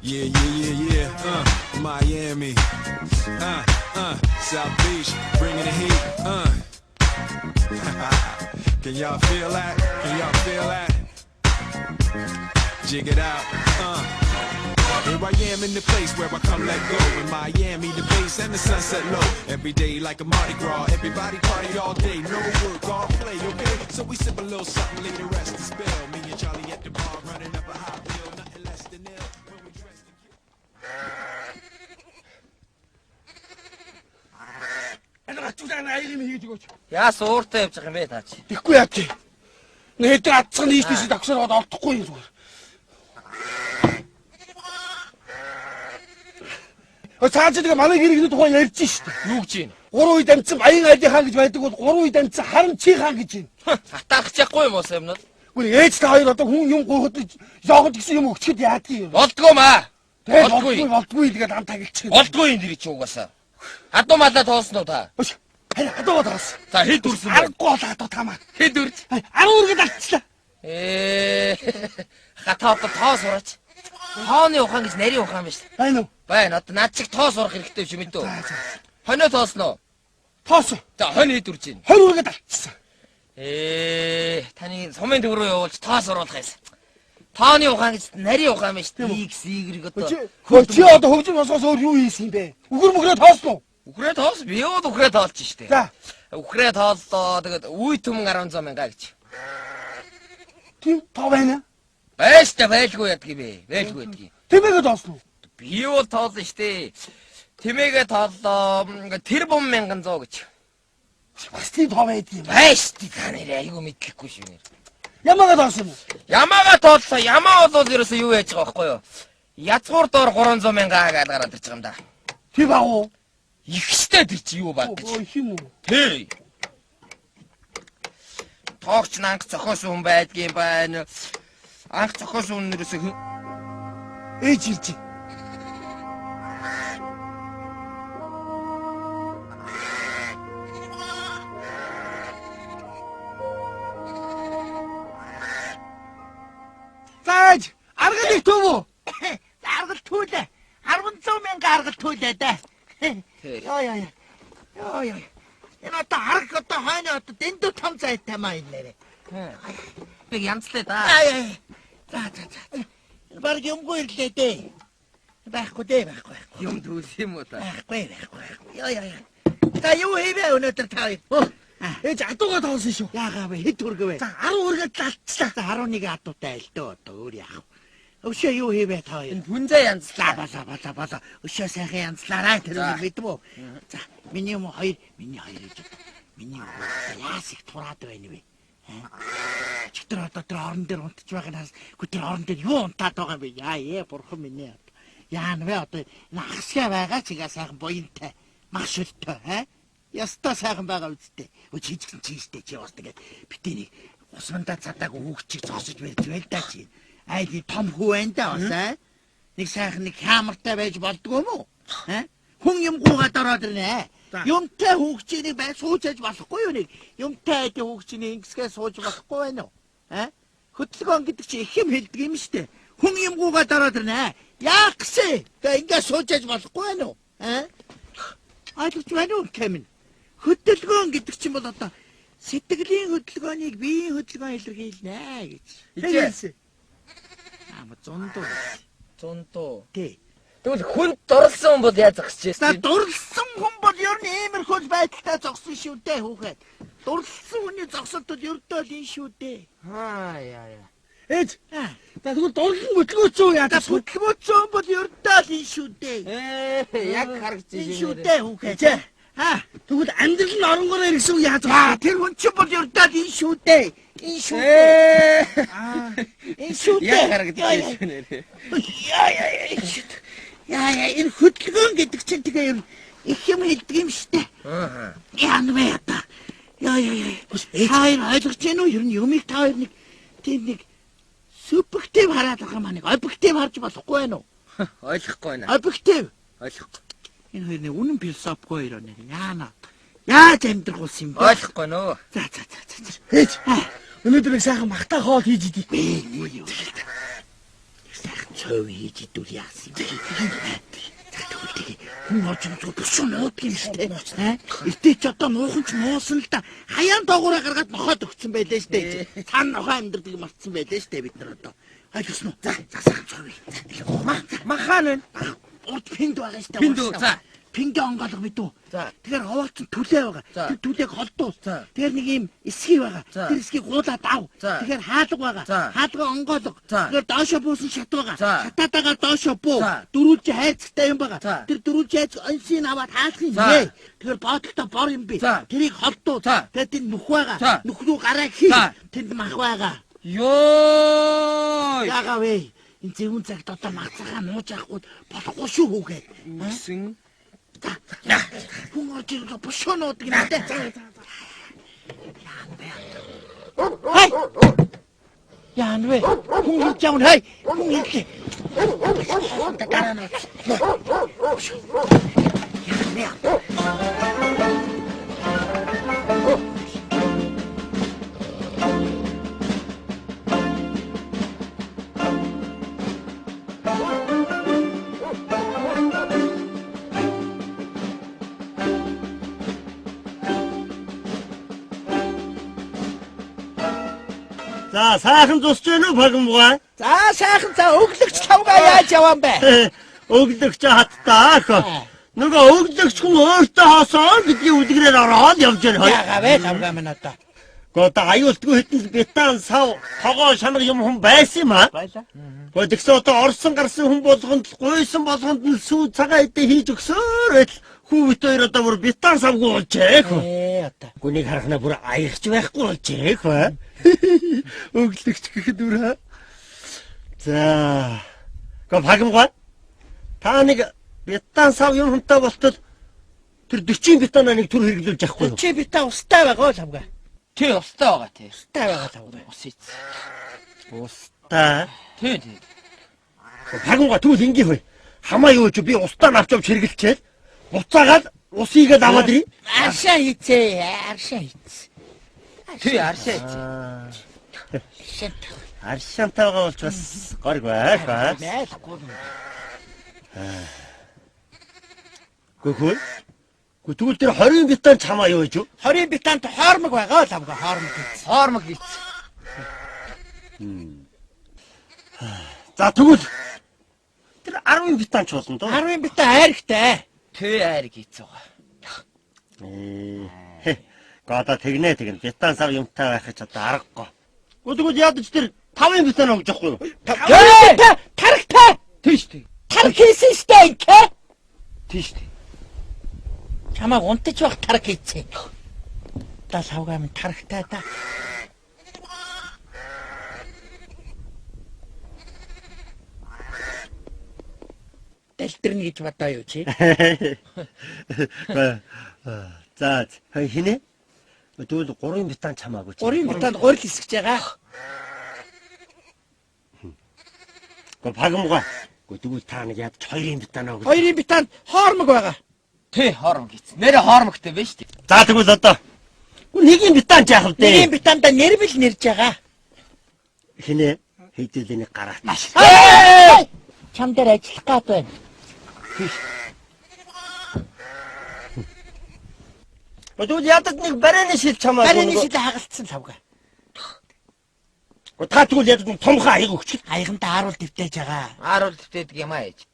Yeah. Miami. South Beach, bringing the heat. Can y'all feel that? Can y'all feel that? Jig it out. Here I am in the place where I come let go. In Miami, the base and the sunset low. Every day like a Mardi Gras. Everybody party all day. No work, all play, okay? So we sip a little something, leave the rest to spill. Me and Charlie at the bar running up a hot bill. Nothing less than ill. When we dressed in... Яас ууртаа явж байгаа юм бэ таач? Тэгэхгүй яа чи. Нээдэр атцсан нийтээс дагсараад олдохгүй юм зүгээр. Цаашдаа манай гэрийн тухай ярьж штэ. Юу гэж юм? 3 үед амцсан Баян Али хаан гэж байдаг бол 3 үед амцсан Харан Чи хаан гэж юм. Хатаарч яахгүй юм уу юмнууд? Үгүй ээж та хоёр одоо хүн юм гоохот жоохот гэсэн юм өгчөд яадаг юм. Болдгоо маа. Болдгүй тэгээд ам тагилчих. Болдгоо юм дэрий чи угаасаа. Адуу малаа тоосноо та. Харин адуу тоос. За хэд үрсэн бэ? Аргагүй болоо адуу тамаа. Хэд үрж? 10 үргэд алдчихлаа. Хатаа тоо сураач. Тооны ухаан гэж нарийн ухаан биш. Байна уу? Байна. Одоо над чиг тоо сурах хэрэгтэй юм шүү мэдүү. Хонио тоосноо. Тоос. За хонио хэд үрж байна? 20 үргэд алдчихсан. Таны сумын төв рүү явуулж тоо суруулах юмсан. Тооны ухаан гэж нарийн ухаан биш. X Y одоо. Чи одоо хөгжим босгоос өөр юу хийсэн юм бэ? Үгэр мөгрөө тоосноо. Үхрээ тоос би юу үхрээ тоолж штэ. За. Үхрээ тооллоо тэгээд үе түмэн 10 мянга гэж. Тийм тоо байна. Баяштай байлгүй ядг юм бэ? Байлгүй ядг. Тэмээгээ тоосноо. Би юу тоолно штэ. Тэмээгээ тооллоо тэр 3100 гэж. Бас тийм тоо байд юм. Баяштай та нэр айгу мэдлэхгүй шүү нэр. Ямаага тоосон уу? Ямаага тооллоо. Ямаа бол ерөөсөө юу яаж байгаа байхгүй юу? Язгуур доор 300 мянга гэж гараад ирж байгаа юм да. Тийм аа уу? Ихтэй тэр чи юу бат гэж. Ой хин үү? Тэ. Тоогч анх зохиосон хүн байдгийн байна. Анх зохиосон хүн нэрээс ээж ирж. Зааж аргал их төв үү? Аргал түлээ. 1000 мянга аргал түлээ дээ. Яа. Энэ одоо арга одоо хойно одоо дэндүү том зайтай маа энэ нэрэ. би янзлаа да. За. Баг юмгүй ирлээ дээ. Байхгүй дээ. Юм дүүс юм уу та? Байхгүй. Яа. За юу хийвэ өнөөдөр та хоёр? Ээж адуугаа тоосон шүү. Яагаа вэ? Хэд хүргэвэ? За 10 үргэд алдчихлаа. За 11 адуутай л дөө одоо өөр яах вэ? Өшөө юу хийвэ та хоёр? Энэ хүнзээ янзлаа. Баса. Өшөө сайхан янзлаарай тэр нэг мэдвэ. За миний юм хоёр гэж. Миний яас их тураад байна вэ? Читэр одоо тэр орон дээр унтж байгаас тэр орон дээр юу унтаад байгаа юм бэ? Яа бурхан минь. Яан вэ одоо энэ ахсгаа байгаа чигээ сайхан буянтай. Маш өдтэй Яста сайхан байгаа үстэй. Жижигэн чийстэй чи бас тэгээд битээ нэг усмандаа цатаагүй хүүхчийг зогсож байл да чи. Би том хүү байна да бас Нэг сайхан нэг хаамартай байж болдгоо юм уу? Хүн юмгуугаа дороод ирнэ. Юмтай хүүхчийг бай суучаж болохгүй юу нэг? Юмтай эдийн хүүхчийн ингэсгээ сууж болохгүй байна уу? Хөдөлгөөн гэдэг чи их юм хэлдэг юм штэ. Хүн юмгуугаа дороод ирнэ. Яах гэсэн? Тэ ингэ суучаж болохгүй байна уу? Ойлгож байна уу Кэмин? Хөдөлгөөн гэдэг чинь бол одоо сэтгэлийн хөдөлгөөнийг биеийн хөдөлгөөн илэрхийлнэ гэж. Хэлсэн. Зондоо. Тий. Тэгвэл хүн дурлсан хүн бол яаж зогсож байсан? Дурлсан хүн бол ер нь иймэрхүү байдалтай зогсон шүү дээ хүүхэд. Дурлсан хүний зогсолт бол ердөө л энэ шүү дээ. Яа. Ээж. Тэгвэл дурлан хөдөлгөөч үү яа? Хөдөлгөөч хүн бол ердөө л энэ шүү дээ. Яг харагдаж байна шүү дээ хүүхэд. Тэгвэл амьдрал нь оронгороо ирсэн яаж байгаа? Тэр хүн чинь бол ердөө энэ шүү дээ. Энэ шүү. Энэ шүү. Яг харагдаж байна нэрээ. Яа, энэ хөдөлгөөн гэдэг чинь тэгээ юм их юм хэлдэг юм штэ. Яан вэ та? Яа. Хайр ойлгож байна уу? Ер нь юмыг та хоёр нэг тийм нэг субъектив хараад байгаа маа нэг объектив харж болохгүй байна уу? Ойлгохгүй байна. Объектив. Ойлгохгүй. Энэ хоёр нэг үнэн философигүй хоёр нэг яана. Яаж амьдрахулсан юм бэ? Ойлгохгүй нөө. За. Ээж. Өнөөдөр нэг сайхан махтаа хоол хийж идий. Нэг сайхан цов хийж идүүл яасан юм. Тэгвэл тэгээ хүн орж байгаа бушуу нуудаг юм шүү дээ. Эртээ ч одоо нуухан ч нуусан л да. Хаяан доогоороо гаргаад нохоод өгсөн байлээ шүү дээ. Цаана нохоо амьдрдаг мартсан байлээ шүү дээ бид нар одоо. Айгуус нуу. За цовь. Махан вэ? Урд пинд байгаа шүү дээ. Пинд үү? За. Пингэ онголго бидүү. За. Тэгэхээр хаваач түлээ байгаа. Тэр түлээг холдуу. Тэгэхээр нэг юм эсхий байгаа. Тэр эсхийг гуулаад ав. Тэгэхээр хаалга байгаа. Хаалгаа онголго. Тэгэхээр доошо буусан шат байгаа. Шатаад байгаа доошо буу. Дөрүүлж хайцтай юм байгаа. Тэр дөрүүлж хайц онсыг аваад хаалхын нэ. Тэгэхээр боотолтой бор юм би. Тэрийг холдуу. Тэгээд тэр нүх байгаа. Нүх рүү гараа хий. Тэнд мах байгаа. Ёо! Ягаа вэ? Энэ зөвүүн цагт одоо мацагаа нууж авахгүй болохгүй шүү хүүгээ. Үсэн. Хүн орж ирэх бушуу нуудаг юм даа. Хай! Яан вэ? Хүн ирж явна хай. Хүн ирлээ. Тагаана. Яан. За сайхан зусч байна уу Багмгаа? За сайхан за өглөгч тавгаа яаж яваан бэ? Өглөгч хаттаа ах. Нөгөө өглөгч хүн өөртөө хасаа гэдгийг үлгэрээр ороод явж байна. Ягаа вэ тавгаа минь одоо. Гоо аюултгүй хэдэн бетан сав тогоо шанаг юм хүн байсан юм аа. Баялаа. Гоо тэгсэн одоо орсон гарсан хүн болгонд гуйсан болгонд нь сүү цагаан идэ хийж өгсөөр байл хүн бит хоёр одоо бүр бетан савгүй болжээх. Одоо. Гүнийг харахна бүр аягч байхгүй болжээх ба. Өглөгч гэхэд үрээ. За. Гоо Багмгаа. Та нэг бетан сав юм хүнтэй болтол тэр 40 бетанаа нэг төр хэрэглүүлж яахгүй юу? 40 бетан устай байгаа л тавгаа. Тэ устай байгаа тий. Устай байгаа тавгаа. Ус ийц. Устаа. Тий. Багмгаа тэгвэл ингийн хөө. Хамаа юу ч би устаа авч авч хэрэглэчээл. Буцаагаад усыг л аваад ирээ. Аршаа хийцээ. Аршаа хийц. Тий аршаач. Аршаантайгаа болж бас горг байх ба. Байлгүй. Гүхүү. Тэгвэл тэр 20 бетан чамаа юу гэж юу? 20 бетант хоормог байгаа л авгаа хоормог хийц. Хоормог хийц. За тэгвэл тэр 10 бетан ч болно доо. 10 бетан айрхтай. Тэ айр хийц байгаа. Гада тэгнэ тэгнэ. Бетан сав юмтай байх ч одоо аргагүй. Тэгвэл ядаж тэр 5 бетан өгч яахгүй юу? Тархтай. Тийш тий. Тарх хийсэн штэ инкэ. Тийш тий. Чамаа унтаж байх тарх хийцээ. Та савгаа минь тархтай та. Дэлтэрнэ гэж бодоо юу чи? За хинэ? Тэгвэл 3 бетан чамаагүй чи. 3 бетанд 3 хэсгэж байгаа. Багмгаа. Тэгвэл та нэг яд 2 бетан өгч. 2 бетанд хоормог байгаа. Тэ хоормог хийц. Нэрэ хоормогтой байна шүү дээ. За тэгвэл одоо нэг бетан жаах вэ? Нэг бетанда нэрбэл нэрж байгаа. Хинэ? Хэдүүлэний гараа тааш. Чам дээр ажиллах гад байна. Тэгвэл ядад нэг барины шил чамаагүй. Барины шил хагалцсан савгаа. Та тэгвэл ядад нэг томхон аяг өгч. Аягантаа харуул дэвтэж байгаа. Ааруул төвтэйдэг юм аа ээж.